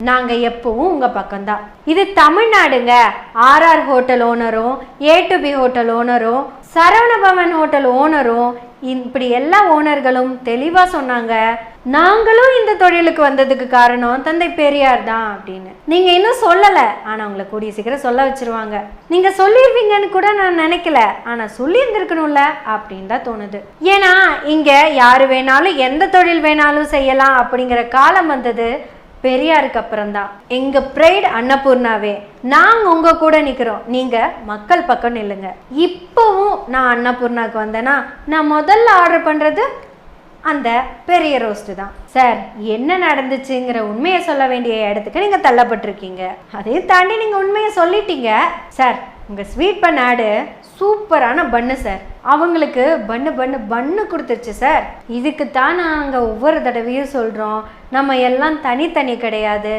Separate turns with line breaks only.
நாங்க எப்பவும் உங்க பக்கம்தான். இது தமிழ்நாடுங்க. ஆர்ஆர் ஹோட்டல் ஓனரும், A2B ஹோட்டல் ஓனரும், சரவணபவன் ஹோட்டல் ஓனரும், இப்படி எல்லா ஓனர்களும் தெளிவா சொன்னாங்க, நாங்களும் இந்த தொழிலுக்கு வந்ததுக்கு காரணம் தந்தை பெரியார் தான் அப்படின்னு. நீங்க இன்னும் சொல்லல, ஆனா உங்களை கூடிய சீக்கிரம் சொல்ல வச்சிருவாங்க. நீங்க சொல்லிருவீங்கன்னு கூட நான் நினைக்கல, ஆனா சொல்லி இருந்திருக்கணும்ல அப்படின்னு தான் தோணுது. ஏன்னா இங்க யாரு வேணாலும் எந்த தொழில் வேணாலும் செய்யலாம் அப்படிங்கிற காலம் வந்தது பெரியாருக்கு அப்புறம் தான். எங்க பிரைட் அன்னபூர்ணாவே, நாங்க உங்க கூட நிக்கிறோம், நீங்க மக்கள் பக்கம் நில்லுங்க. இப்பவும் நான் அன்னபூர்ணாக்கு வந்தேன்னா நான் முதல்ல ஆர்டர் பண்றது அந்த பெரிய ரோஸ்ட் தான். சார், என்ன நடந்துச்சுங்கிற உண்மையை சொல்ல வேண்டிய இடத்துக்கு நீங்க தள்ளப்பட்டிருக்கீங்க. அதையும் தாண்டி நீங்க உண்மையை சொல்லிட்டீங்க. சார், உங்க ஸ்வீட் பன் ஆடு சூப்பரான பன்னு சார், அவங்களுக்கு பன்னு கொடுத்துருச்சு சார். இதுக்கு தான் நாங்கள் ஒவ்வொரு தடவையும் சொல்கிறோம், நம்ம எல்லாம் தனித்தனி கிடையாது,